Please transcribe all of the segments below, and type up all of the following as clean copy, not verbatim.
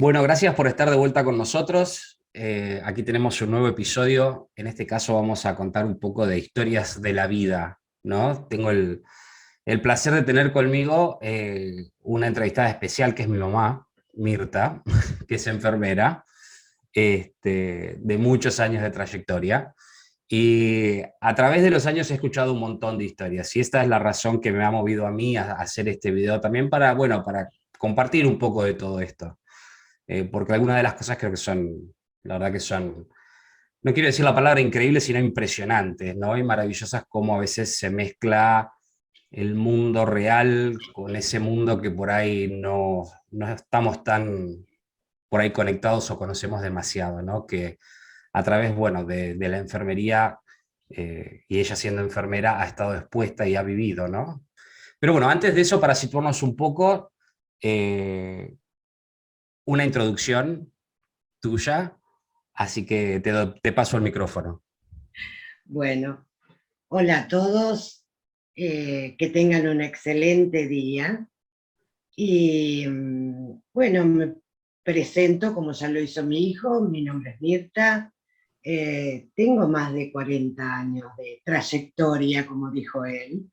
Bueno, gracias por estar de vuelta con nosotros. Aquí tenemos un nuevo episodio. En este caso vamos a contar un poco de historias de la vida, ¿no? Tengo el placer de tener conmigo una entrevistada especial que es mi mamá, Mirta, que es enfermera, de muchos años de trayectoria. Y a través de los años he escuchado un montón de historias y esta es la razón que me ha movido a mí a hacer este video también para, bueno, para compartir un poco de todo esto. Porque algunas de las cosas creo que son, la verdad que son, no quiero decir la palabra increíbles, sino impresionantes, ¿no? Y maravillosas como a veces se mezcla el mundo real con ese mundo que por ahí no estamos tan por ahí conectados o conocemos demasiado, ¿no? Que a través, bueno, de la enfermería, y ella siendo enfermera ha estado expuesta y ha vivido, ¿no? Pero bueno, antes de eso, para situarnos un poco, eh, una introducción tuya, así que te paso el micrófono. Bueno, hola a todos, que tengan un excelente día. Y bueno, me presento como ya lo hizo mi hijo, mi nombre es Mirta, tengo más de 40 años de trayectoria, como dijo él,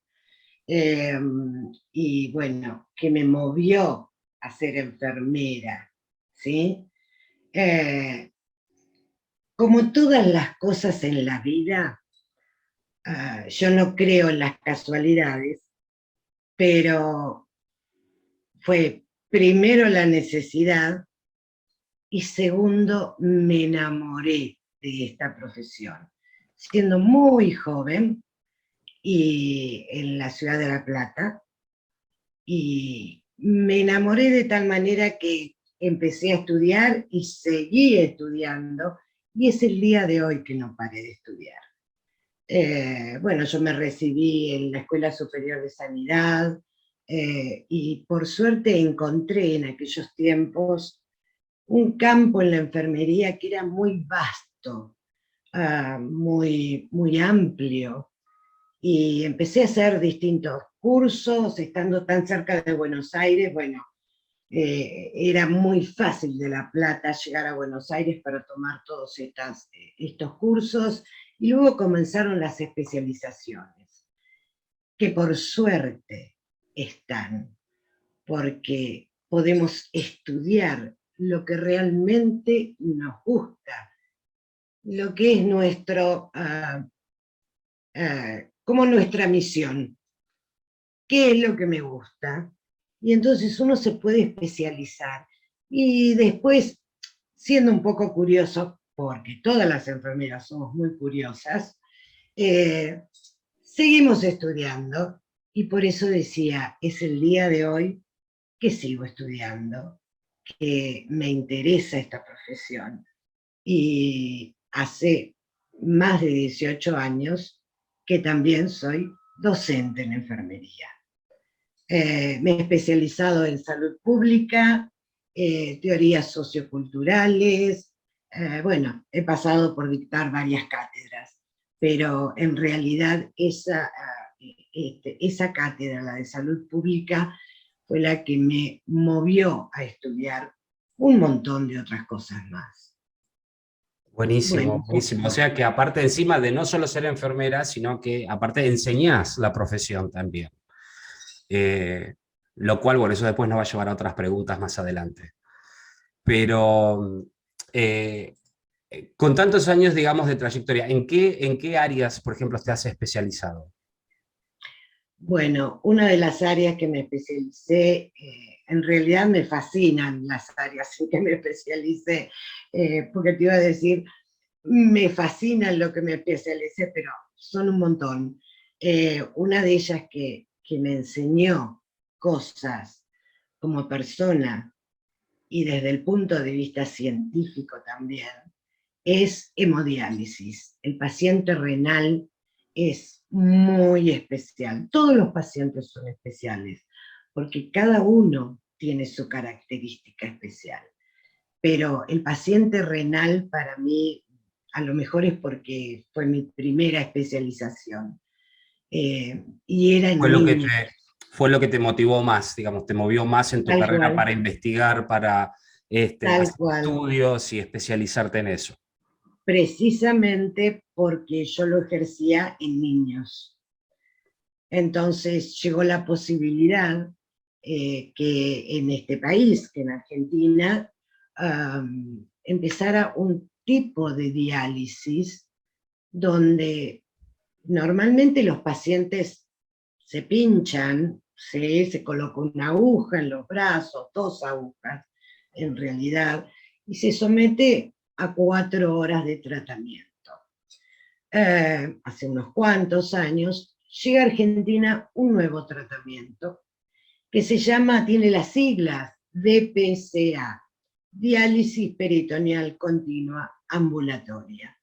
eh, y bueno, que me movió a ser enfermera, ¿sí? Eh, Como todas las cosas en la vida, yo no creo en las casualidades, pero fue primero la necesidad y segundo me enamoré de esta profesión. Siendo muy joven y en la ciudad de La Plata, y me enamoré de tal manera que empecé a estudiar y seguí estudiando, y es el día de hoy que no paré de estudiar. Bueno, yo me recibí en la Escuela Superior de Sanidad, y por suerte encontré en aquellos tiempos un campo en la enfermería que era muy vasto, muy amplio, y empecé a hacer distintos cursos, estando tan cerca de Buenos Aires. Bueno, era muy fácil de La Plata llegar a Buenos Aires para tomar todos estos cursos, y luego comenzaron las especializaciones, que por suerte están, porque podemos estudiar lo que realmente nos gusta, lo que es como nuestra misión, qué es lo que me gusta, y entonces uno se puede especializar. Y después, siendo un poco curioso, porque todas las enfermeras somos muy curiosas, eh, seguimos estudiando, y por eso decía, es el día de hoy que sigo estudiando, que me interesa esta profesión. Y hace más de 18 años que también soy docente en enfermería. Me he especializado en salud pública, teorías socioculturales. Bueno, he pasado por dictar varias cátedras, pero en realidad esa cátedra, la de salud pública, fue la que me movió a estudiar un montón de otras cosas más. Buenísimo, Bueno, buenísimo. O sea que aparte encima de no solo ser enfermera, sino que aparte enseñás la profesión también. Eh, lo cual, bueno, eso después nos va a llevar a otras preguntas más adelante. Pero eh, con tantos años, digamos, de trayectoria, en qué áreas, por ejemplo, te has especializado? bueno, una de las áreas que me especialicé, en realidad me fascinan las áreas en que me especialicé, porque te iba a decir, me fascinan lo que me especialicé, pero son un montón. Una de ellas que me enseñó cosas como persona y desde el punto de vista científico también, es hemodiálisis. El paciente renal es muy especial. Todos los pacientes son especiales, porque cada uno tiene su característica especial. Pero el paciente renal para mí, a lo mejor es porque fue mi primera especialización, y era Fue en lo que niños, fue lo que te motivó más, digamos, te movió más en tu tal carrera cual. para investigar, para Tal hacer cual. estudios y especializarte en eso? Precisamente porque yo lo ejercía en niños. Entonces llegó la posibilidad que en este país, que en Argentina, empezara un tipo de diálisis donde normalmente los pacientes se pinchan, ¿sí? Se coloca una aguja en los brazos, dos agujas en realidad, y se somete a 4 horas de tratamiento. Hace unos cuantos años, llega a Argentina un nuevo tratamiento que se llama, tiene las siglas DPCA, diálisis peritoneal continua ambulatoria.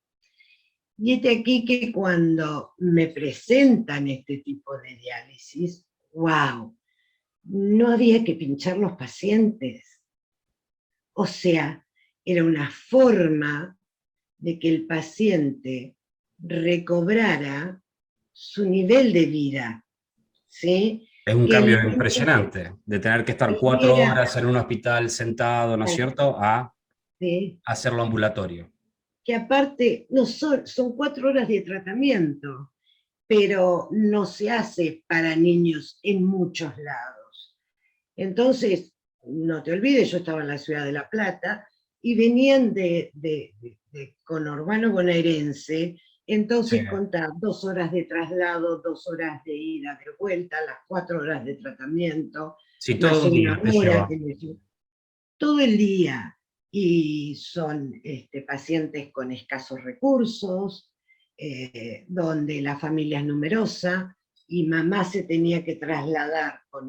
Y es de aquí que cuando me presentan este tipo de diálisis, wow, no había que pinchar los pacientes. O sea, era una forma de que el paciente recobrara su nivel de vida, ¿sí? Es un Que el cambio niño impresionante, de tener que estar cuatro tuviera, horas en un hospital sentado, ¿no es cierto?, a ¿sí? hacerlo ambulatorio. Que aparte no son 4 horas de tratamiento, pero no se hace para niños en muchos lados. Entonces, no te olvides, yo estaba en la ciudad de La Plata y venían de conurbano bonaerense, Sí, entonces contar 2 horas de traslado, 2 horas de ida, de vuelta, las 4 horas de tratamiento, sí, más todo un una día te hora lleva. que me todo el día. Y son pacientes con escasos recursos, donde la familia es numerosa y mamá se tenía que trasladar con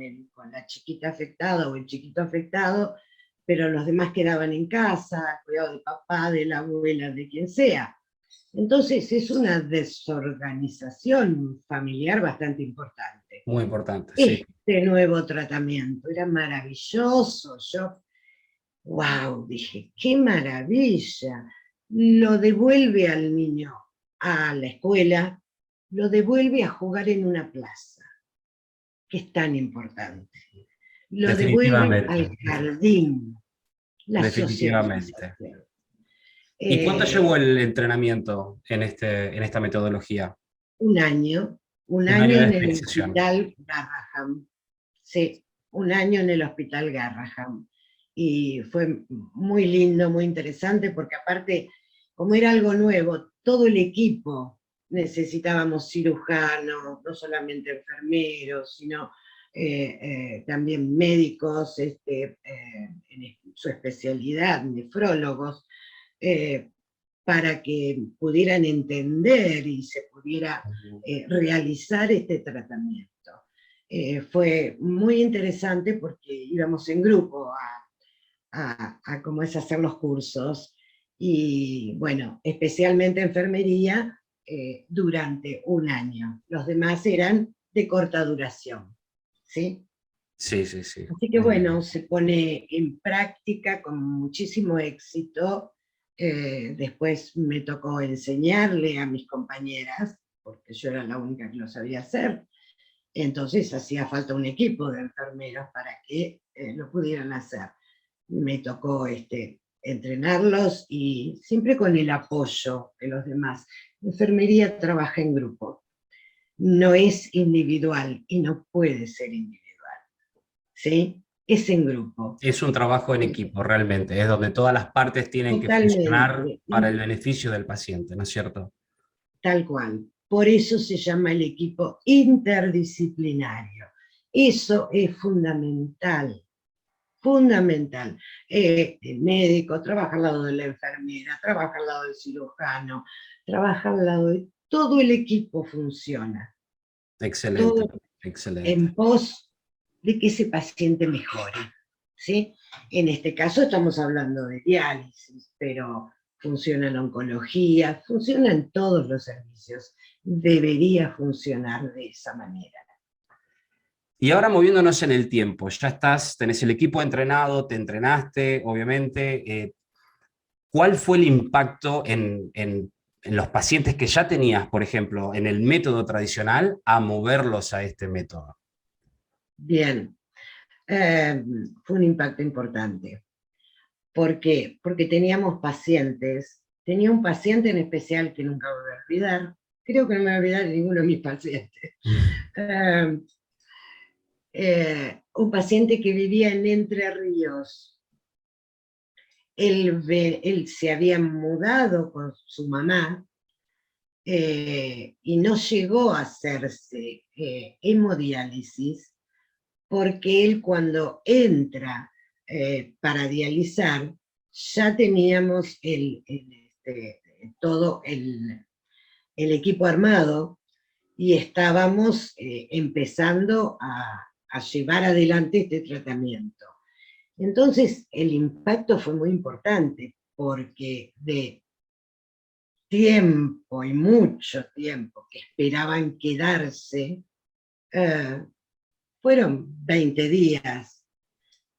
la chiquita afectada o el chiquito afectado, pero los demás quedaban en casa, cuidado de papá, de la abuela, de quien sea. Entonces es una desorganización familiar bastante importante. Muy importante, sí. Este nuevo tratamiento era maravilloso. Yo wow, dije, qué maravilla. Lo devuelve al niño a la escuela, lo devuelve a jugar en una plaza, que es tan importante. Lo devuelve al Definitivamente, jardín, la definitivamente. socialización. ¿Y cuánto llevó Eh, el entrenamiento en esta metodología? un año, un Un año año de en el especialización. hospital Garraham. Sí, un año en el hospital Garraham. Y fue muy lindo, muy interesante, porque aparte, como era algo nuevo, todo el equipo necesitábamos cirujanos, no solamente enfermeros, sino también médicos en su especialidad, nefrólogos, eh, para que pudieran entender y se pudiera realizar este tratamiento. Fue muy interesante porque íbamos en grupo a cómo es hacer los cursos y bueno, especialmente enfermería durante un año. Los demás eran de corta duración, ¿sí? Sí, sí, sí. Así que bueno, se pone en práctica con muchísimo éxito. Después me tocó enseñarle a mis compañeras, porque yo era la única que lo sabía hacer. Entonces hacía falta un equipo de enfermeras para que lo pudieran hacer. Me tocó entrenarlos y siempre con el apoyo de los demás. La enfermería trabaja en grupo, no es individual y no puede ser individual. ¿Sí? Es en grupo. Es un trabajo en equipo, realmente. Es donde todas las partes tienen que funcionar Totalmente, para el beneficio del paciente, ¿no es cierto? tal cual. Por eso se llama el equipo interdisciplinario. Eso es fundamental, fundamental. El médico trabaja al lado de la enfermera, trabaja al lado del cirujano, trabaja al lado de... Todo el equipo funciona, Excelente, todo excelente. en pos de que ese paciente mejore, ¿sí? En este caso estamos hablando de diálisis, pero funciona en oncología, funciona en todos los servicios. Debería funcionar de esa manera. Y ahora moviéndonos en el tiempo, ya estás, tenés el equipo entrenado, te entrenaste, obviamente. ¿Cuál fue el impacto en los pacientes que ya tenías, por ejemplo, en el método tradicional, a moverlos a este método? Bien, fue un impacto importante. ¿Por qué? Porque teníamos pacientes. Tenía un paciente en especial que nunca voy a olvidar. Creo que no me voy a olvidar de ninguno de mis pacientes. Eh, un paciente que vivía en Entre Ríos. Él se había mudado con su mamá y no llegó a hacerse hemodiálisis porque él cuando entra para dializar ya teníamos todo el equipo armado y estábamos empezando a llevar adelante este tratamiento. Entonces el impacto fue muy importante porque de tiempo y mucho tiempo que esperaban quedarse, fueron 20 días.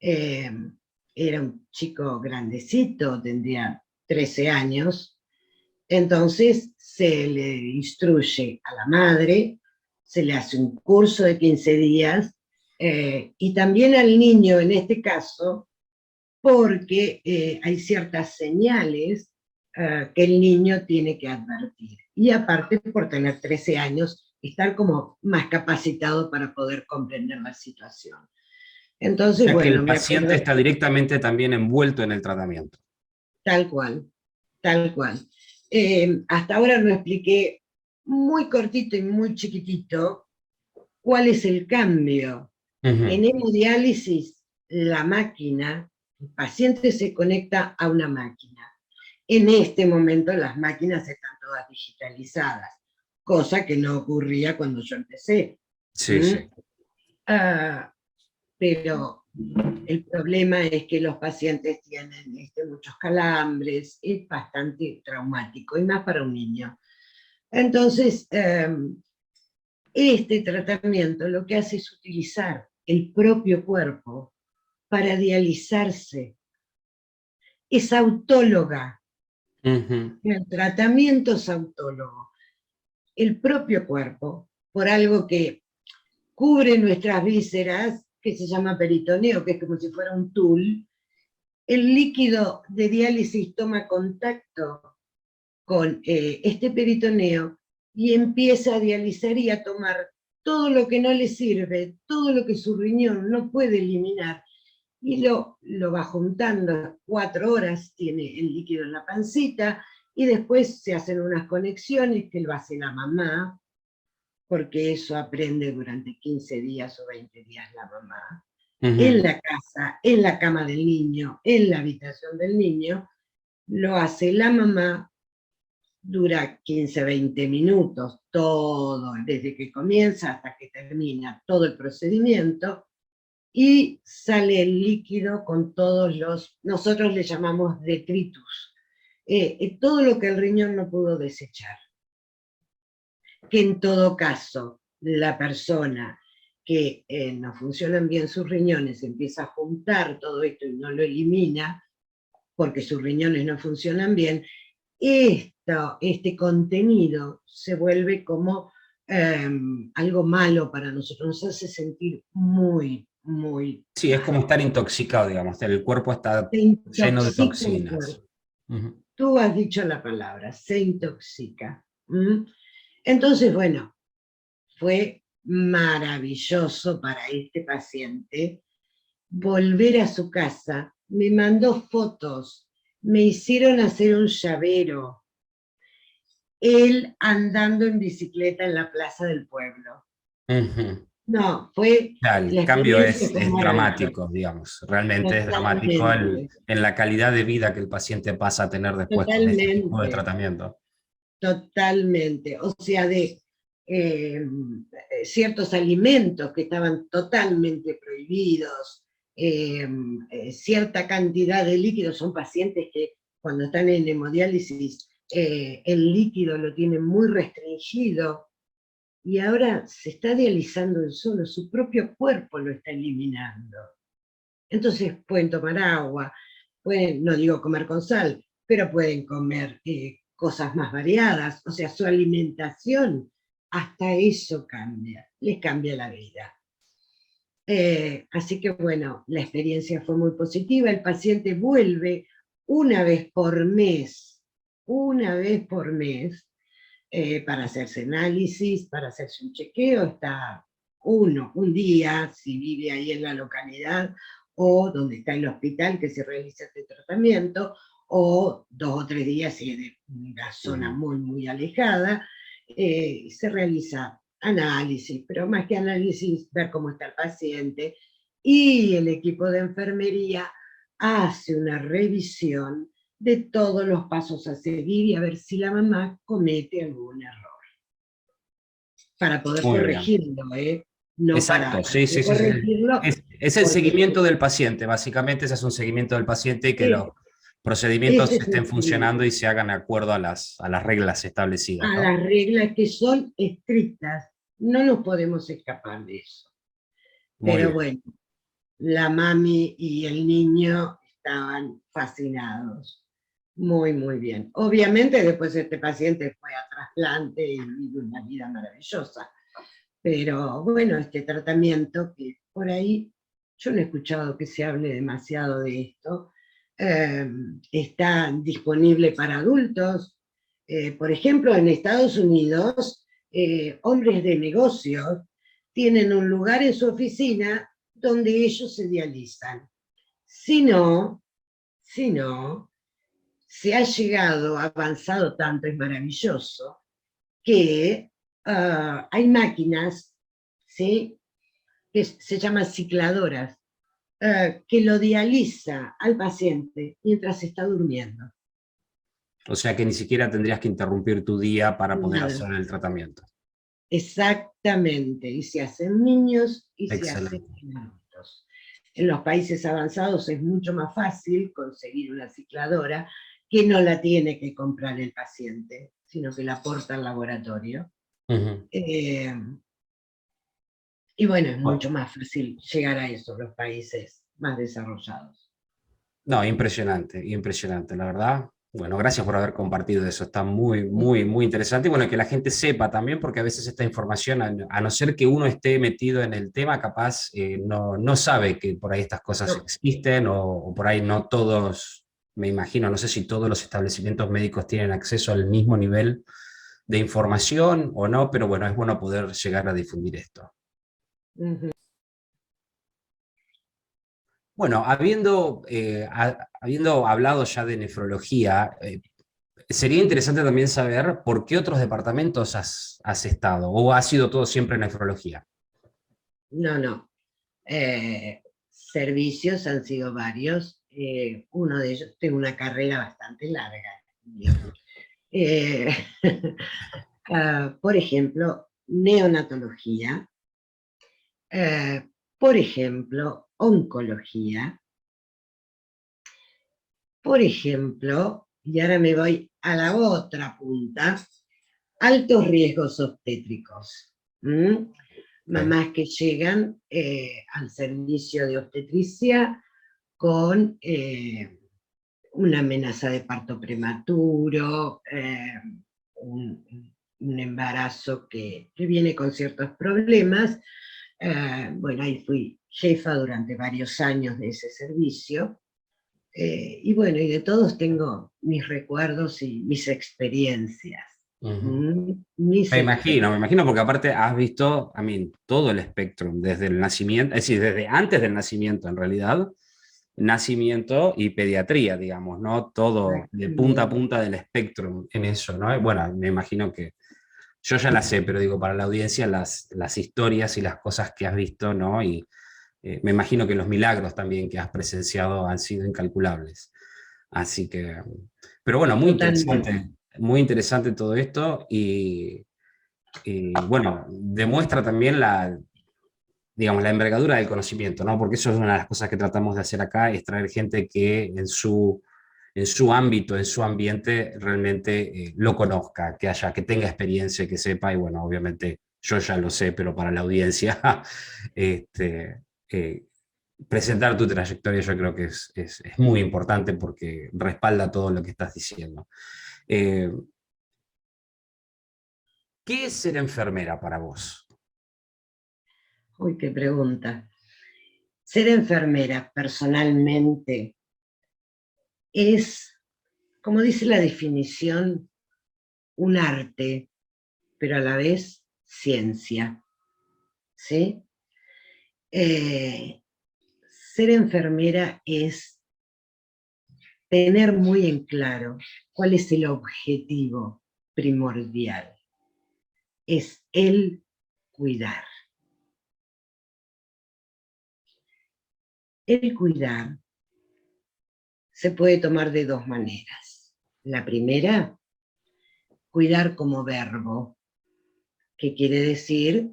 Era un chico grandecito, tendría 13 años, entonces se le instruye a la madre, se le hace un curso de 15 días, y también al niño en este caso, porque hay ciertas señales que el niño tiene que advertir. Y aparte, por tener 13 años, estar como más capacitado para poder comprender la situación. O Entonces, sea que bueno, el me paciente acuerdo está directamente también envuelto en el tratamiento. tal cual, tal cual. Hasta ahora no expliqué muy cortito y muy chiquitito cuál es el cambio. En Ujú. hemodiálisis, la máquina, el paciente se conecta a una máquina. En este momento las máquinas están todas digitalizadas, cosa que no ocurría cuando yo empecé. Sí, ¿Mm? sí. Ah, pero el problema es que los pacientes tienen muchos calambres, es bastante traumático, y más para un niño. Entonces, este tratamiento lo que hace es utilizar el propio cuerpo para dializarse. Es autóloga, Ujú. el tratamiento es autólogo. El propio cuerpo, por algo que cubre nuestras vísceras, que se llama peritoneo, que es como si fuera un tul, el líquido de diálisis toma contacto con este peritoneo y empieza a dializar y a tomar todo lo que no le sirve, todo lo que su riñón no puede eliminar, y lo va juntando. 4 horas tiene el líquido en la pancita, y después se hacen unas conexiones que lo hace la mamá, porque eso aprende durante 15 días o 20 días la mamá, en Ujú. la casa, en la cama del niño, en la habitación del niño, lo hace la mamá, dura 15, 20 minutos, todo, desde que comienza hasta que termina todo el procedimiento, y sale el líquido con todos nosotros le llamamos detritus, todo lo que el riñón no pudo desechar, que en todo caso la persona que no funcionan bien sus riñones empieza a juntar todo esto y no lo elimina, porque sus riñones no funcionan bien, este contenido se vuelve como algo malo para nosotros, nos hace sentir muy, muy Sí, es como mal. estar intoxicado, digamos. El cuerpo está Se lleno de intoxica el toxinas. cuerpo. Ujú. Tú has dicho la palabra, se intoxica. ¿Mm? Entonces, bueno, fue maravilloso para este paciente volver a su casa, me mandó fotos, me hicieron hacer un llavero, él andando en bicicleta en la plaza del pueblo. Ujú. No, fue, Ya, el la cambio experiencia fue es maravillosa, dramático, digamos. Realmente es dramático totalmente, en la calidad de vida que el paciente pasa a tener después con este tipo de totalmente, tratamiento. totalmente. O sea, de eh, ciertos alimentos que estaban totalmente prohibidos, cierta cantidad de líquidos, son pacientes que cuando están en hemodiálisis el líquido lo tienen muy restringido, y ahora se está dializando él solo, su propio cuerpo lo está eliminando. Entonces pueden tomar agua, pueden, no digo comer con sal, pero pueden comer cosas más variadas, o sea, su alimentación, hasta eso cambia, les cambia la vida. Así que bueno, la experiencia fue muy positiva. El paciente vuelve una vez por mes, una vez por mes, para hacerse análisis, para hacerse un chequeo. Está un día, si vive ahí en la localidad, o donde está el hospital que se realiza este tratamiento, o 2 o 3 días si es de una zona Ujú. muy, muy alejada. Se realiza análisis, pero más que análisis, ver cómo está el paciente, y el equipo de enfermería hace una revisión de todos los pasos a seguir y a ver si la mamá comete algún error, para poder Muy bien. corregirlo, ¿eh? No Exacto, para sí, no sí, sí, sí. corregirlo, Es el porque seguimiento del paciente, básicamente ese es un seguimiento del paciente y que los es, procedimientos ese es estén el funcionando y seguimiento. se hagan de acuerdo a las reglas establecidas, A ¿no? las reglas que son estrictas, no nos podemos escapar de eso. Muy Pero bien. bueno, la mami y el niño estaban fascinados. Muy, muy bien. Obviamente después este paciente fue a trasplante y vive una vida maravillosa. Pero bueno, este tratamiento que por ahí yo no he escuchado que se hable demasiado de esto, está disponible para adultos. Por ejemplo, en Estados Unidos, hombres de negocios tienen un lugar en su oficina donde ellos se dializan. Si no, si no, se ha llegado, ha avanzado tanto, es maravilloso, que hay máquinas, ¿sí?, que se llaman cicladoras, que lo dializa al paciente mientras está durmiendo. O sea que ni siquiera tendrías que interrumpir tu día para poder Nada. hacer el tratamiento. Exactamente, y se hacen niños y se hacen Excelente. en adultos. En los países avanzados es mucho más fácil conseguir una cicladora, que no la tiene que comprar el paciente, sino que la aporta al laboratorio. Ujú. Eh, y bueno, es Bueno, mucho más fácil llegar a eso, los países más desarrollados. no, impresionante, impresionante, la verdad. Bueno, gracias por haber compartido eso. Está muy, muy, muy interesante. Y bueno, que la gente sepa también, porque a veces esta información, a no ser que uno esté metido en el tema, capaz no, no sabe que por ahí estas cosas No, existen o por ahí no todos, me imagino, no sé si todos los establecimientos médicos tienen acceso al mismo nivel de información o no, pero bueno, es bueno poder llegar a difundir esto. ujú. Bueno, habiendo hablado ya de nefrología, sería interesante también saber por qué otros departamentos has estado o ha sido todo siempre nefrología. No, no. Servicios han sido varios. Uno de ellos, tengo una carrera bastante larga. Eh, por ejemplo, neonatología, por ejemplo, oncología, por ejemplo, y ahora me voy a la otra punta, altos riesgos obstétricos. ¿Mm? Okay. Mamás que llegan al servicio de obstetricia con una amenaza de parto prematuro, un embarazo que viene con ciertos problemas. Bueno, ahí fui jefa durante varios años de ese servicio. Y bueno, y de todos tengo mis recuerdos y mis experiencias. Ujú. ¿Mm? Mis Me experiencias. imagino, porque aparte has visto, a mí, todo el espectro, desde el nacimiento, es decir, desde antes del nacimiento en realidad, nacimiento y pediatría, digamos, ¿no? Todo de punta a Exactamente. punta del espectro en eso, ¿no? Bueno, me imagino que yo ya la sé, pero digo, para la audiencia, las historias y las cosas que has visto, ¿no? Y me imagino que los milagros también que has presenciado han sido incalculables. Así que, pero bueno, Totalmente. muy interesante todo esto y bueno, demuestra también digamos, la envergadura del conocimiento, ¿no? Porque eso es una de las cosas que tratamos de hacer acá, es traer gente que en su ámbito, en su ambiente, realmente lo conozca, que tenga experiencia, que sepa, y bueno, obviamente yo ya lo sé, pero para la audiencia, este, eh, presentar tu trayectoria yo creo que es muy importante porque respalda todo lo que estás diciendo. Eh, ¿Qué es ser enfermera para vos? Uy, qué pregunta. Ser enfermera personalmente es, como dice la definición, un arte, pero a la vez ciencia, ¿sí? Eh, Ser enfermera es tener muy en claro cuál es el objetivo primordial. Es el cuidar. El cuidar se puede tomar de dos maneras. La primera, cuidar como verbo, que quiere decir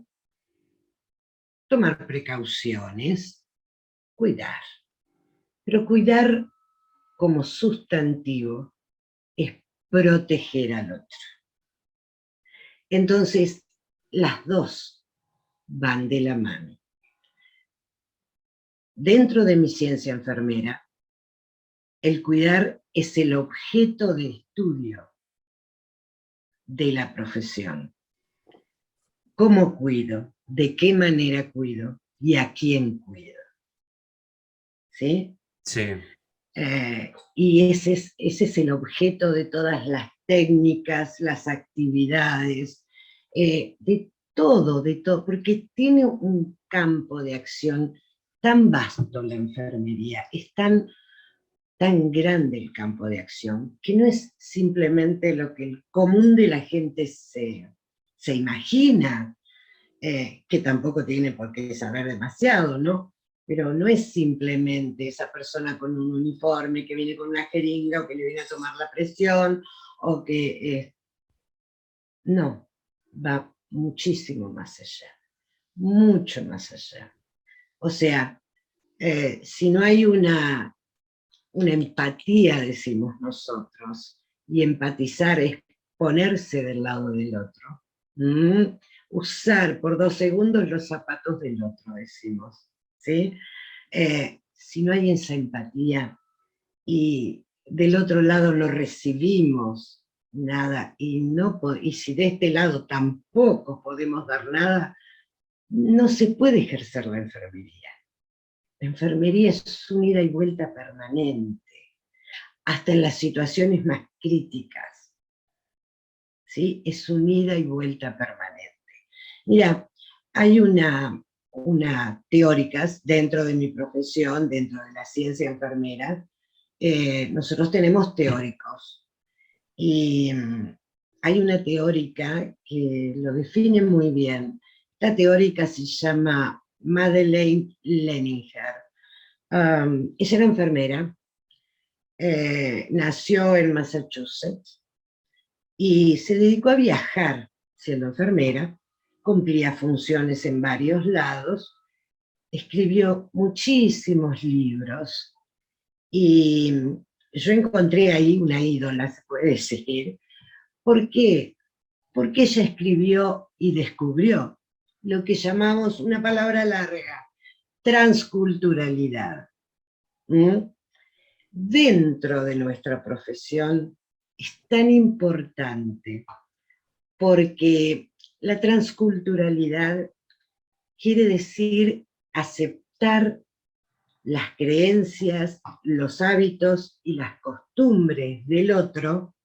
tomar precauciones, cuidar. Pero cuidar como sustantivo es proteger al otro. Entonces, las dos van de la mano. Dentro de mi ciencia enfermera, el cuidar es el objeto de estudio de la profesión. ¿Cómo cuido? ¿De qué manera cuido? ¿Y a quién cuido? ¿Sí? Sí, Y ese es el objeto de todas las técnicas, las actividades, de todo, porque tiene un campo de acción tan vasto la enfermería, es tan grande el campo de acción, que no es simplemente lo que el común de la gente se imagina, que tampoco tiene por qué saber demasiado, ¿no? Pero no es simplemente esa persona con un uniforme que viene con una jeringa o que le viene a tomar la presión o que... no, va muchísimo más allá, mucho más allá. O sea, si no hay una empatía, decimos nosotros, y empatizar es ponerse del lado del otro. ¿Mm? Usar por 2 segundos los zapatos del otro, decimos. ¿Sí? Si no hay esa empatía y del otro lado no recibimos nada y si de este lado tampoco podemos dar nada, no se puede ejercer la enfermería. La enfermería es un ida y vuelta permanente hasta en las situaciones más críticas, ¿sí? Es un ida y vuelta permanente. Mira, hay una teóricas dentro de mi profesión, dentro de la ciencia enfermera, nosotros tenemos teóricos, y hay una teórica que lo define muy bien. La teórica se llama Madeleine Leninger. Ella era enfermera, nació en Massachusetts y se dedicó a viajar siendo enfermera, cumplía funciones en varios lados, escribió muchísimos libros y yo encontré ahí una ídola, se puede decir. ¿Por qué? Porque ella escribió y descubrió lo que llamamos, una palabra larga, transculturalidad. ¿Mm? Dentro de nuestra profesión es tan importante porque la transculturalidad quiere decir aceptar las creencias, los hábitos y las costumbres del otro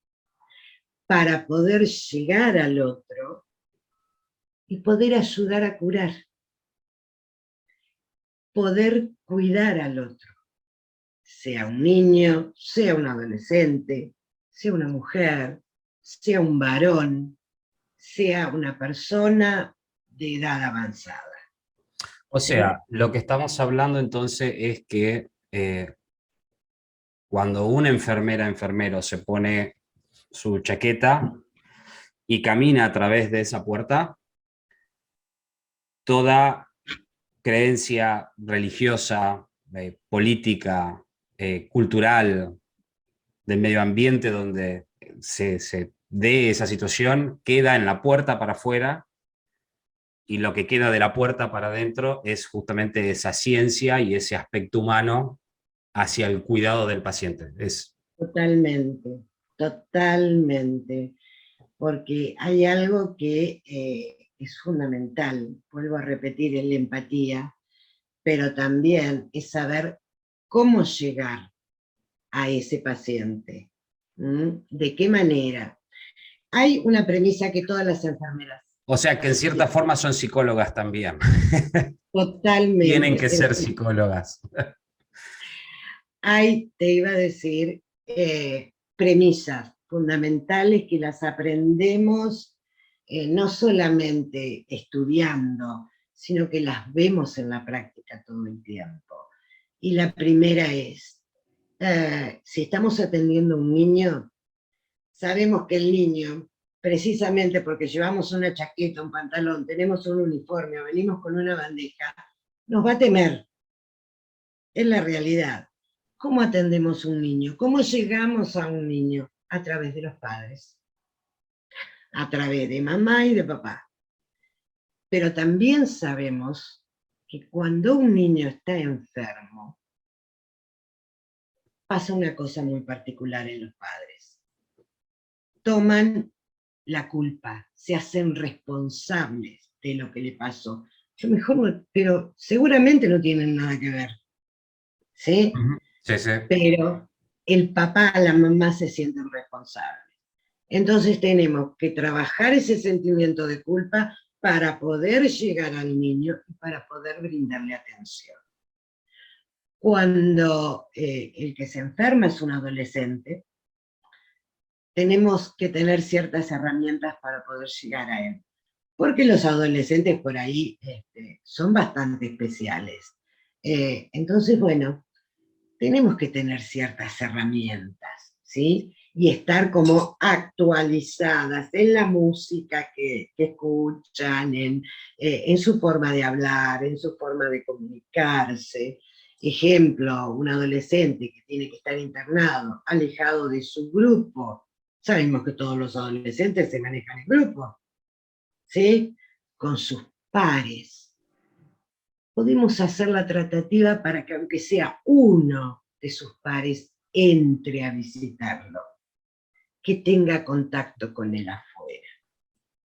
para poder llegar al otro y poder ayudar a curar, poder cuidar al otro, sea un niño, sea un adolescente, sea una mujer, sea un varón, sea una persona de edad avanzada. o ¿Sí? sea, lo que estamos hablando entonces es que cuando una enfermera, enfermero se pone su chaqueta y camina a través de esa puerta, toda creencia religiosa, política, cultural, del medio ambiente donde se dé esa situación, queda en la puerta para afuera y lo que queda de la puerta para adentro es justamente esa ciencia y ese aspecto humano hacia el cuidado del paciente. Totalmente, totalmente, porque hay algo que es fundamental, vuelvo a repetir, es la empatía. pero también es saber cómo llegar a ese paciente. ¿De qué manera? Hay una premisa que todas las enfermeras O sea que en cierta forma son psicólogas también. Tienen totalmente, que pero ser psicólogas. hay, te iba a decir, premisas fundamentales que las aprendemos no solamente estudiando, sino que las vemos en la práctica todo el tiempo. Y la primera es, si estamos atendiendo a un niño, sabemos que el niño, precisamente porque llevamos una chaqueta, un pantalón, tenemos un uniforme o venimos con una bandeja, nos va a temer. Es la realidad. ¿Cómo atendemos a un niño? ¿Cómo llegamos a un niño? A través de los padres, a través de mamá y de papá. Pero también sabemos que cuando un niño está enfermo, pasa una cosa muy particular en los padres. Toman la culpa, se hacen responsables de lo que le pasó. Yo mejor no, pero seguramente no tienen nada que ver, ¿sí? Sí, sí. Pero el papá, la mamá se sienten responsables. Entonces tenemos que trabajar ese sentimiento de culpa para poder llegar al niño y para poder brindarle atención. Cuando el que se enferma es un adolescente, tenemos que tener ciertas herramientas para poder llegar a él. Porque los adolescentes por ahí son bastante especiales. Entonces, bueno, tenemos que tener ciertas herramientas, ¿sí? Y estar como actualizadas en la música que escuchan, en su forma de hablar, en su forma de comunicarse. Ejemplo, un adolescente que tiene que estar internado, alejado de su grupo. Sabemos que todos los adolescentes se manejan en grupo, ¿sí? Con sus pares. Podemos hacer la tratativa para que aunque sea uno de sus pares entre a visitarlo, que tenga contacto con él afuera.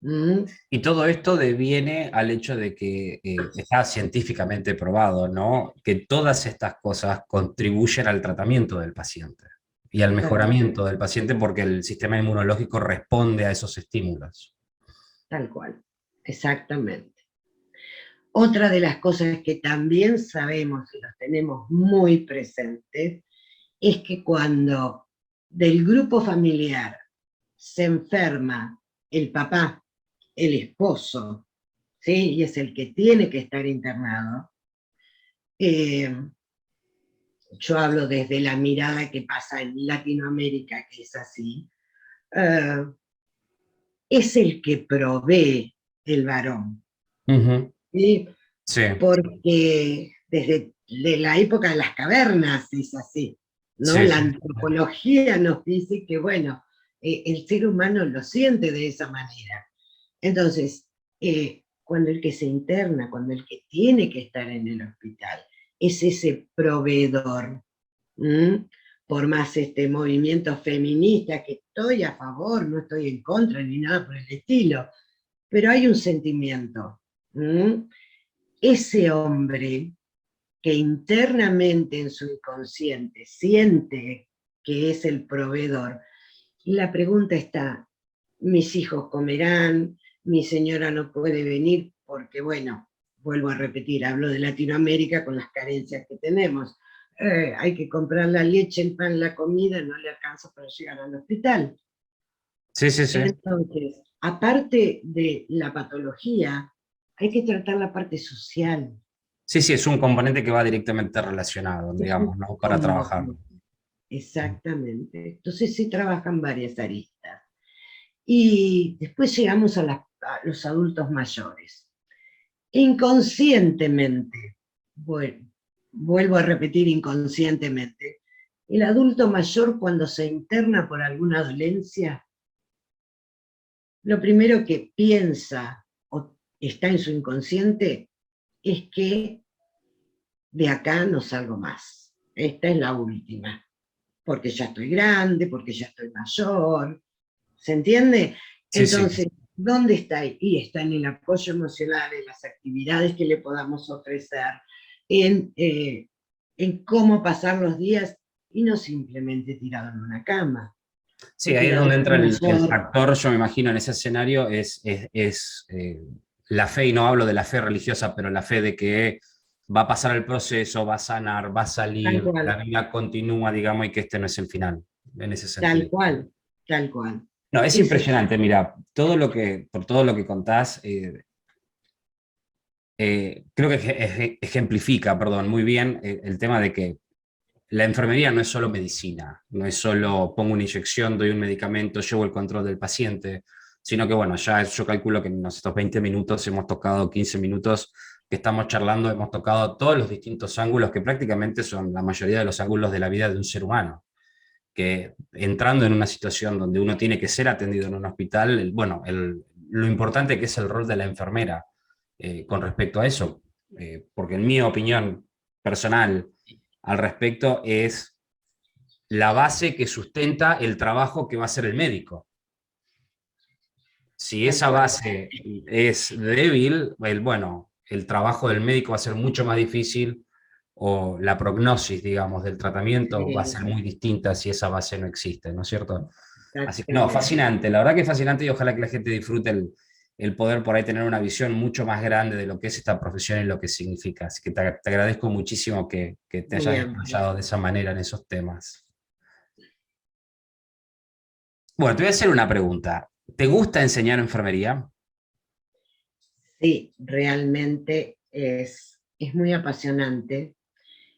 ¿Mm? Y todo esto deviene al hecho de que está científicamente probado, ¿no? Que todas estas cosas contribuyen al tratamiento del paciente y al mejoramiento del paciente porque el sistema inmunológico responde a esos estímulos. Tal cual, exactamente. Otra de las cosas que también sabemos y los tenemos muy presentes es que cuando del grupo familiar se enferma el papá, el esposo, ¿sí? Y es el que tiene que estar internado, yo hablo desde la mirada que pasa en Latinoamérica, que es así, es el que provee el varón. Ujú. ¿Sí? Sí, Porque desde la época de las cavernas es así, ¿no? sí, La sí. antropología nos dice que, bueno, el ser humano lo siente de esa manera. Entonces, cuando el que se interna, cuando el que tiene que estar en el hospital, es ese proveedor, ¿m? Por más movimiento feminista, que estoy a favor, no estoy en contra ni nada por el estilo, pero hay un sentimiento. ¿M? Ese hombre que internamente en su inconsciente siente que es el proveedor, y la pregunta está, mis hijos comerán, mi señora no puede venir, porque bueno, vuelvo a repetir, hablo de Latinoamérica con las carencias que tenemos. Hay que comprar la leche, el pan, la comida, no le alcanza para llegar al hospital. Sí, sí, sí. Entonces, aparte de la patología, hay que tratar la parte social. Sí, sí, es un componente que va directamente relacionado, digamos, ¿no? Para trabajar. Como, exactamente. Entonces se trabajan varias aristas. Y después llegamos a los adultos mayores. Inconscientemente, bueno, vuelvo a repetir inconscientemente, el adulto mayor cuando se interna por alguna dolencia, lo primero que piensa o está en su inconsciente es que de acá no salgo más. Esta es la última. Porque ya estoy grande, porque ya estoy mayor, ¿se entiende? Sí, sí. Entonces, ¿dónde está? Y está en el apoyo emocional, en las actividades que le podamos ofrecer, en cómo pasar los días y no simplemente tirado en una cama Sí, o ahí es tirado donde en entra una el sor. factor, yo me imagino, en ese escenario, la fe, y no hablo de la fe religiosa, pero la fe de que va a pasar el proceso, va a sanar, va a Tal salir, la cual, vida continúa, digamos, y que este no es el final, en ese tal sentido. cual, tal cual. No, es Es eso. impresionante, mira, por todo lo que contás, creo que ejemplifica, perdón, muy bien el tema de que la enfermería no es solo medicina, no es solo pongo una inyección, doy un medicamento, llevo el control del paciente, sino que bueno, ya yo calculo que en estos 20 minutos hemos tocado 15 minutos que estamos charlando, hemos tocado todos los distintos ángulos que prácticamente son la mayoría de los ángulos de la vida de un ser humano, que entrando en una situación donde uno tiene que ser atendido en un hospital, lo importante que es el rol de la enfermera con respecto a eso, porque en mi opinión personal al respecto es la base que sustenta el trabajo que va a hacer el médico. Si Tal esa cual. base es débil, el trabajo del médico va a ser mucho más difícil o la prognosis, digamos, del tratamiento va a ser Sí, muy distinta si esa base no existe, ¿no es cierto? Así que no, exactamente. fascinante, la verdad que es fascinante y ojalá que la gente disfrute el poder por ahí tener una visión mucho más grande de lo que es esta profesión y lo que significa. Así que te agradezco muchísimo que te Muy hayas amplio. explayado de esa manera en esos temas. Bueno, te voy a hacer una pregunta. ¿Te gusta enseñar enfermería? Sí, realmente es muy apasionante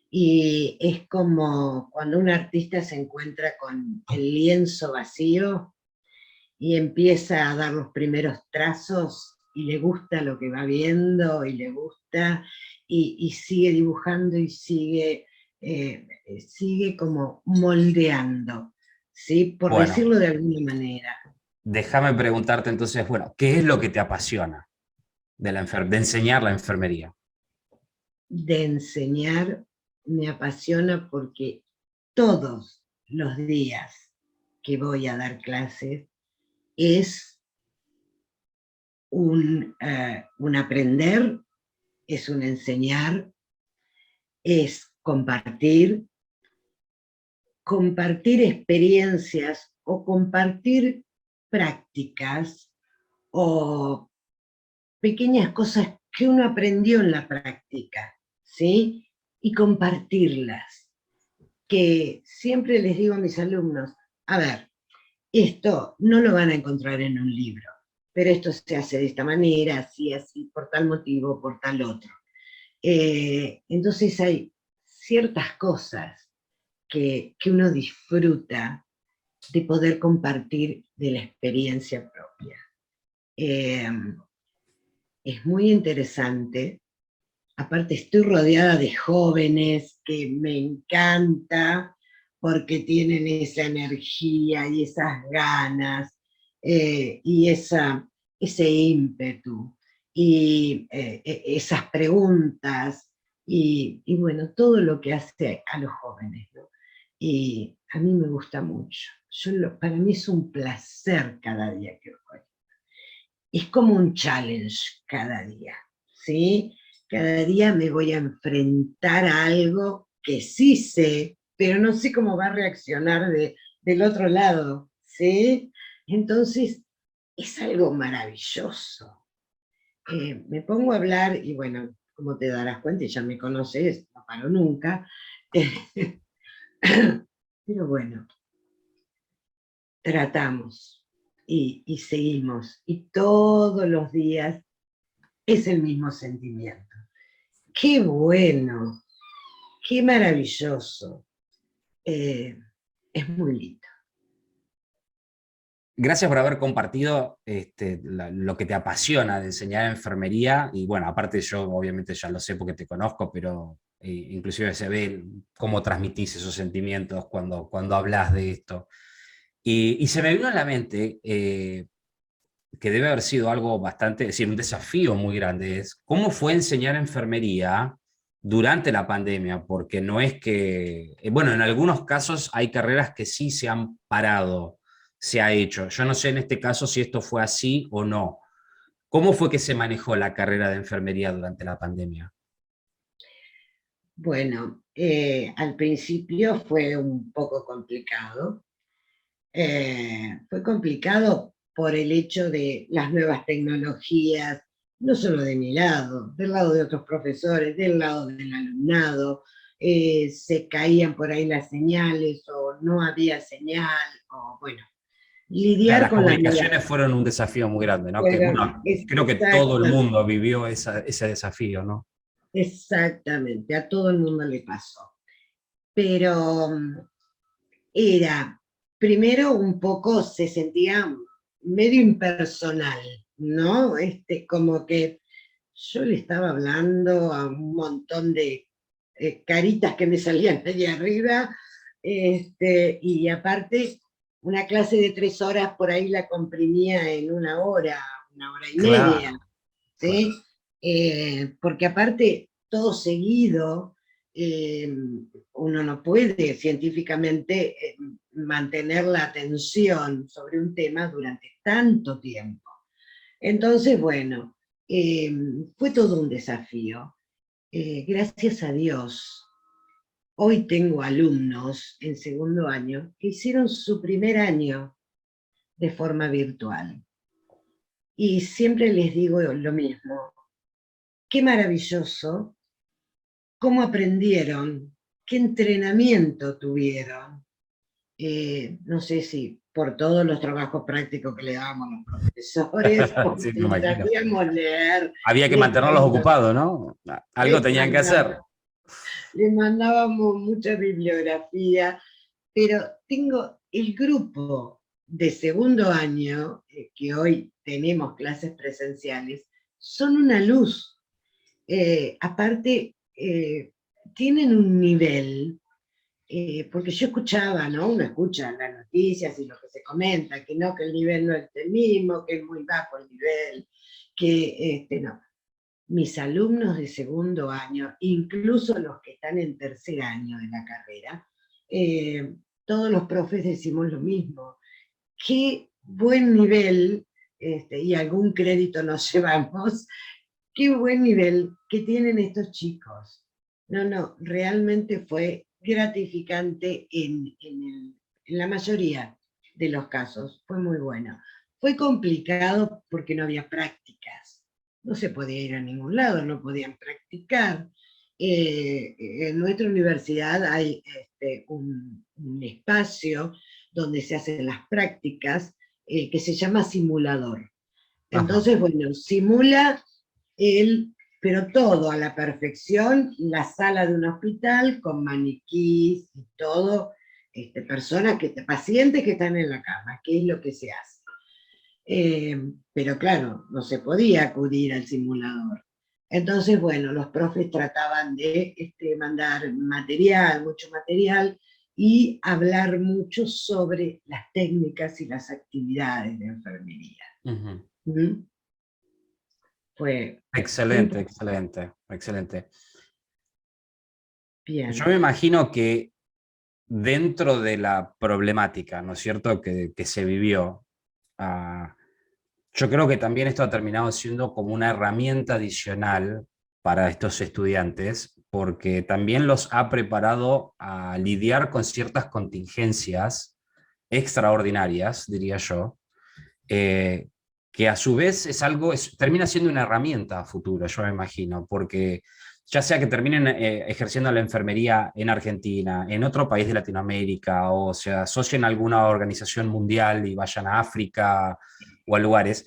y es como cuando un artista se encuentra con el lienzo vacío y empieza a dar los primeros trazos y le gusta lo que va viendo y le gusta y sigue dibujando y sigue como moldeando, ¿sí? Por Bueno, decirlo de alguna manera. déjame preguntarte entonces, bueno, ¿qué es lo que te apasiona de enseñar la enfermería? De enseñar me apasiona porque todos los días que voy a dar clases es un aprender, es un enseñar, es compartir experiencias o compartir prácticas o pequeñas cosas que uno aprendió en la práctica, ¿sí? Y compartirlas. Que siempre les digo a mis alumnos, a ver, esto no lo van a encontrar en un libro, pero esto se hace de esta manera, así, así, por tal motivo, por tal otro. Entonces hay ciertas cosas que uno disfruta de poder compartir de la experiencia propia. Eh, es muy interesante. Aparte estoy rodeada de jóvenes que me encanta porque tienen esa energía y esas ganas y ese ímpetu y esas preguntas y bueno, todo lo que hace a los jóvenes, ¿no? Y a mí me gusta mucho. Para mí es un placer cada día que voy. Es como un challenge cada día, ¿sí? Cada día me voy a enfrentar a algo que sí sé, pero no sé cómo va a reaccionar del otro lado, ¿sí? Entonces, es algo maravilloso. Me pongo a hablar y bueno, como te darás cuenta, y ya me conoces, no paro nunca, pero bueno, tratamos y seguimos y todos los días es el mismo sentimiento. Qué bueno, qué maravilloso. Eh, es muy lindo. Gracias por haber compartido lo que te apasiona de enseñar enfermería y bueno, aparte yo obviamente ya lo sé porque te conozco, pero inclusive se ve cómo transmitís esos sentimientos cuando hablas de esto. Y se me vino a la mente que debe haber sido algo bastante, es decir, un desafío muy grande, es cómo fue enseñar enfermería durante la pandemia, porque no es que, bueno, en algunos casos hay carreras que sí se han parado, se ha hecho. Yo no sé en este caso si esto fue así o no. ¿Cómo fue que se manejó la carrera de enfermería durante la pandemia? Bueno, al principio fue un poco complicado. Fue complicado por el hecho de las nuevas tecnologías, no solo de mi lado, del lado de otros profesores, del lado del alumnado. Se caían por ahí las señales o no había señal, o bueno, lidiar Las con las nuevas. comunicaciones fueron un desafío muy grande, ¿no? Que, Fueron bueno, creo que todo el mundo vivió ese desafío, ¿no? exactamente, a todo el mundo le pasó. Pero era, primero un poco se sentía medio impersonal, ¿no? Como que yo le estaba hablando a un montón de caritas que me salían de arriba, y aparte una clase de 3 horas por ahí la comprimía en una hora y media, Claro, ¿sí? claro. Porque aparte, todo seguido, eh, uno no puede científicamente mantener la atención sobre un tema durante tanto tiempo. Entonces, bueno, eh, fue todo un desafío. Gracias a Dios, hoy tengo alumnos en segundo año que hicieron su primer año de forma virtual. Y siempre les digo lo mismo, qué maravilloso cómo aprendieron, qué entrenamiento tuvieron. No sé si por todos los trabajos prácticos que le dábamos a los profesores, Sí, porque me les imagino. hacíamos leer, Había que les, mantenerlos ocupados, ¿no? Algo les, tenían que hacer. mandaba, les mandábamos mucha bibliografía, pero tengo el grupo de segundo año, que hoy tenemos clases presenciales, son una luz. Aparte, tienen un nivel, porque yo escuchaba, ¿no? Uno escucha las noticias y lo que se comenta, que no, que el nivel no es el mismo, que es muy bajo el nivel, que no. Mis alumnos de segundo año, incluso los que están en tercer año de la carrera, todos los profes decimos lo mismo. Qué buen nivel, y algún crédito nos llevamos, qué buen nivel que tienen estos chicos. No, no, realmente fue gratificante en la mayoría de los casos, fue muy bueno. Fue complicado porque no había prácticas, no se podía ir a ningún lado, no podían practicar. En nuestra universidad hay un espacio donde se hacen las prácticas, que se llama simulador. Ajá. Entonces, bueno, simula él, pero todo a la perfección, la sala de un hospital con maniquís y todo, personas pacientes que están en la cama, que es lo que se hace. Pero claro, no se podía acudir al simulador. Entonces, bueno, los profes trataban de mandar material, mucho material, y hablar mucho sobre las técnicas y las actividades de enfermería. Ujú. ¿Mm? Fue Excelente, excelente, excelente. Yo bien. me imagino que dentro de la problemática, ¿no es cierto?, que se vivió, ah, yo creo que también esto ha terminado siendo como una herramienta adicional para estos estudiantes, porque también los ha preparado a lidiar con ciertas contingencias extraordinarias, diría yo, eh, que a su vez es algo, termina siendo una herramienta a futuro, yo me imagino, porque ya sea que terminen ejerciendo la enfermería en Argentina, en otro país de Latinoamérica, o se asocien a alguna organización mundial y vayan a África o a lugares,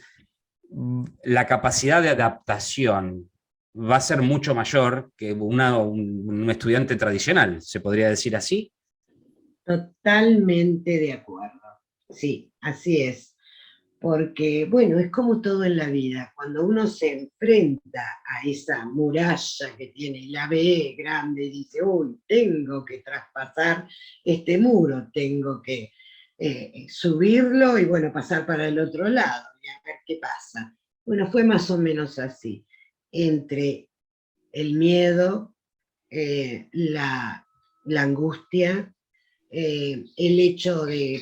la capacidad de adaptación va a ser mucho mayor que un estudiante tradicional, se podría decir así. Totalmente de acuerdo. Sí, así es. Porque, bueno, es como todo en la vida. Cuando uno se enfrenta a esa muralla que tiene y la ve grande y dice, uy, tengo que traspasar este muro, tengo que subirlo y, bueno, pasar para el otro lado y a ver qué pasa. Bueno, fue más o menos así. Entre el miedo, la angustia, el hecho de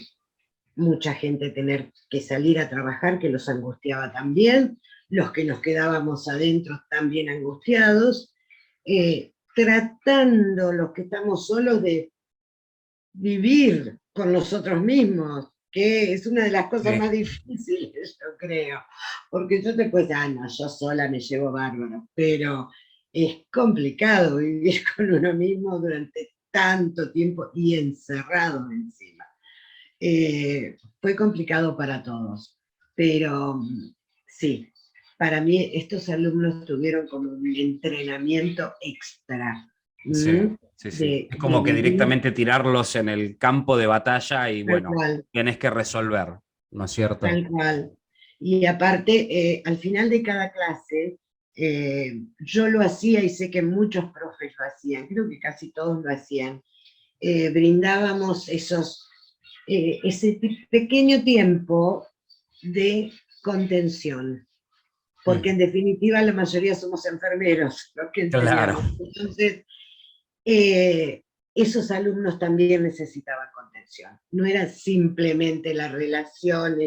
mucha gente tener que salir a trabajar, que los angustiaba también, los que nos quedábamos adentro también angustiados, tratando los que estamos solos de vivir con nosotros mismos, que es una de las cosas más Sí, difíciles, yo creo, porque yo te puedo decir, ah, no, yo sola me llevo bárbaro, pero es complicado vivir con uno mismo durante tanto tiempo y encerrado encima. Fue complicado para todos, pero sí, para mí estos alumnos tuvieron como un entrenamiento extra. sí, ¿M? sí, sí. De, Es de como que vivir directamente tirarlos en el campo de batalla y tal bueno, cual, tienes que resolver, ¿no es cierto? tal cual. Y aparte, al final de cada clase, yo lo hacía y sé que muchos profes lo hacían, creo que casi todos lo hacían, brindábamos ese pequeño tiempo de contención, porque Mm, en definitiva la mayoría somos enfermeros los que claro, enseñamos. Entonces, eh, esos alumnos también necesitaban contención. No era simplemente la relación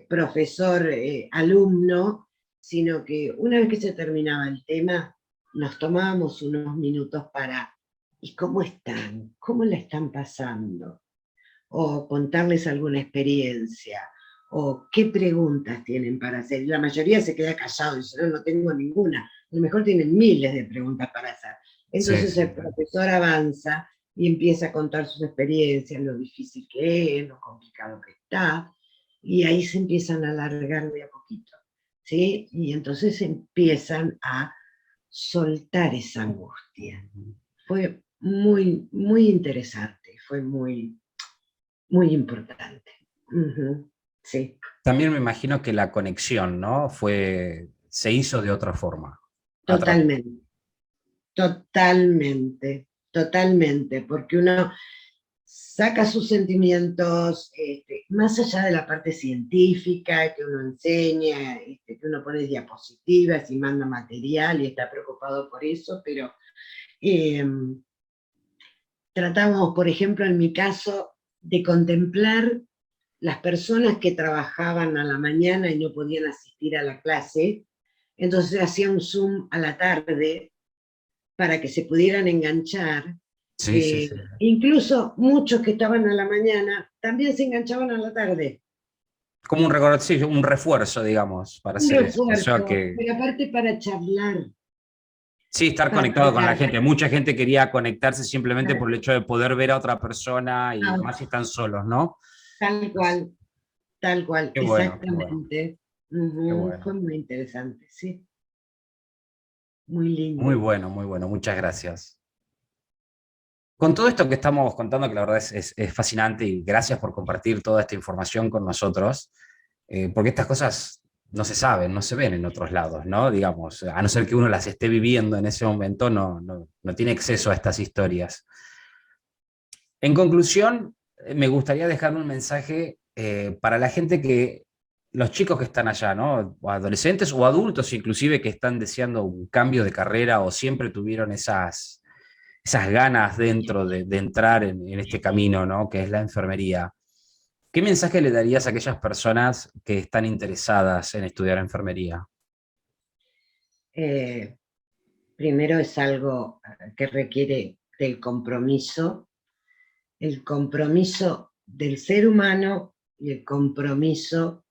profesor-alumno, sino que una vez que se terminaba el tema, nos tomábamos unos minutos para, ¿y cómo están? ¿Cómo la están pasando? O contarles alguna experiencia, o qué preguntas tienen para hacer. La mayoría se queda callado y dice, no, no tengo ninguna. A lo mejor tienen miles de preguntas para hacer. sí, Entonces sí. el profesor avanza y empieza a contar sus experiencias, lo difícil que es, lo complicado que está, y ahí se empiezan a alargar de a poquito, ¿sí? Y entonces empiezan a soltar esa angustia. Fue muy, muy interesante, fue muy, muy importante. Ujú, sí, También me imagino que la conexión, ¿no? Se hizo de otra forma. totalmente, totalmente, totalmente, porque uno saca sus sentimientos, más allá de la parte científica que uno enseña, que uno pone diapositivas y manda material y está preocupado por eso, pero eh, tratamos, por ejemplo, en mi caso, de contemplar las personas que trabajaban a la mañana y no podían asistir a la clase, entonces hacía un Zoom a la tarde para que se pudieran enganchar. Sí, sí, sí. Incluso muchos que estaban a la mañana también se enganchaban a la tarde. Como sí, un refuerzo, digamos, para Un hacer eso. O sea refuerzo, que pero aparte para charlar, sí, estar para conectado con la hablar. gente. Mucha gente quería conectarse simplemente por el hecho de poder ver a otra persona y más si están solos, ¿no? Pues, Tal cual, qué bueno, qué bueno, exactamente. qué Fue bueno. muy interesante, sí, muy Muy lindo. bueno, muy bueno. Muchas gracias. Con todo esto que estamos contando, que la verdad es fascinante y gracias por compartir toda esta información con nosotros, porque estas cosas no se saben, no se ven en otros lados, ¿no? Digamos, a no ser que uno las esté viviendo en ese momento, no tiene acceso a estas historias. En conclusión, me gustaría dejar un mensaje para la gente los chicos que están allá, ¿no? O adolescentes o adultos inclusive que están deseando un cambio de carrera o siempre tuvieron esas ganas dentro de entrar en este camino, ¿no? Que es la enfermería. ¿Qué mensaje le darías a aquellas personas que están interesadas en estudiar enfermería? Eh, Primero es algo que requiere del el compromiso del ser humano y el compromiso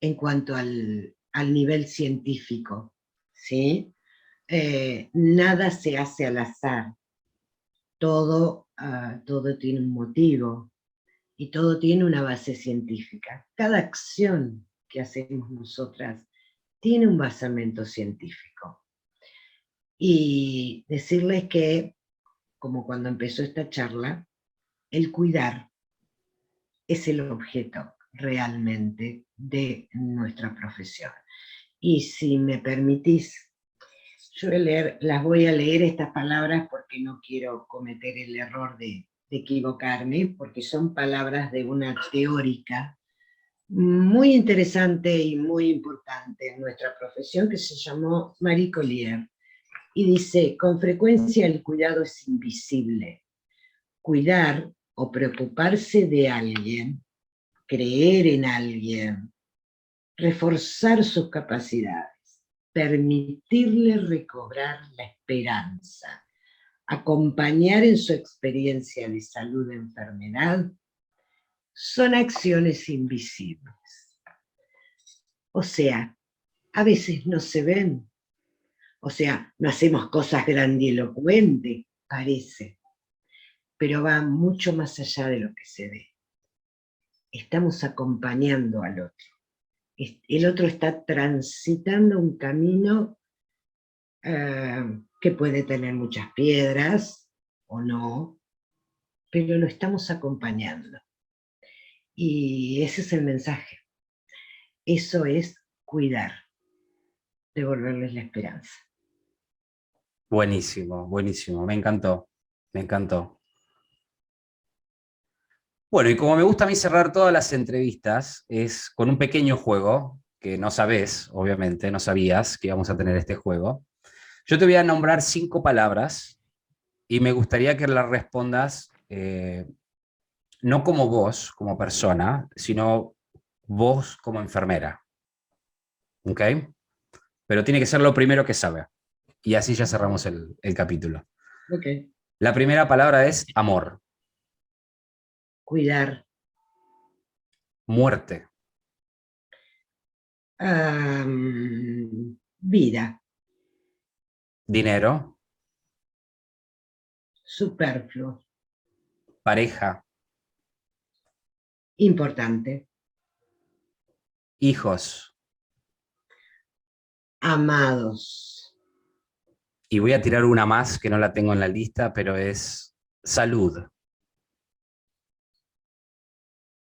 en cuanto al nivel científico, ¿sí? Nada se hace al azar, todo tiene un motivo y todo tiene una base científica. Cada acción que hacemos nosotras tiene un basamento científico. Y decirles que, como cuando empezó esta charla, el cuidar es el objeto realmente de nuestra profesión. Y si me permitís, las voy a leer estas palabras porque no quiero cometer el error de equivocarme, porque son palabras de una teórica muy interesante y muy importante en nuestra profesión que se llamó Marie Collier. Y dice, con frecuencia el cuidado es invisible. Cuidar o preocuparse de alguien, creer en alguien, reforzar sus capacidades, permitirle recobrar la esperanza, acompañar en su experiencia de salud o enfermedad, son acciones invisibles. O sea, a veces no se ven. O sea, no hacemos cosas grandilocuentes, parece, pero va mucho más allá de lo que se ve. Estamos acompañando al otro. El otro está transitando un camino que puede tener muchas piedras o no, pero lo estamos acompañando. Y ese es el mensaje. Eso es cuidar, devolverles la esperanza. Buenísimo, buenísimo, me encantó, me encantó. Bueno, y como me gusta a mí cerrar todas las entrevistas, es con un pequeño juego, que no sabés, obviamente, no sabías que íbamos a tener este juego. Yo te voy a nombrar 5 palabras y me gustaría que las respondas no como vos, como persona, sino vos como enfermera. ¿Ok? Pero tiene que ser lo primero que sabe. Y así ya cerramos el capítulo. Ok. La primera palabra es amor, Cuidar. muerte, Vida. dinero, Superfluo. pareja, Importante. hijos. Amados. Y voy a tirar una más que no la tengo en la lista, pero es salud.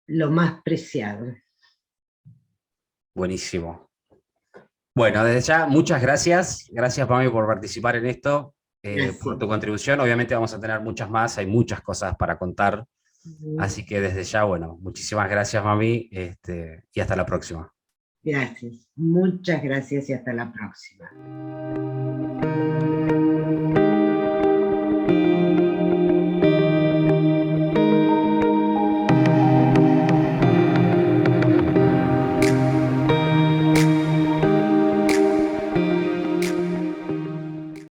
Lo más preciado. Buenísimo. Bueno, desde ya, muchas gracias. Gracias, Pami, por participar en esto, por Gracias. tu contribución. Obviamente vamos a tener muchas más, hay muchas cosas para contar. Así que desde ya, bueno, muchísimas gracias, Mami, y hasta la próxima. Gracias. Muchas gracias y hasta la próxima.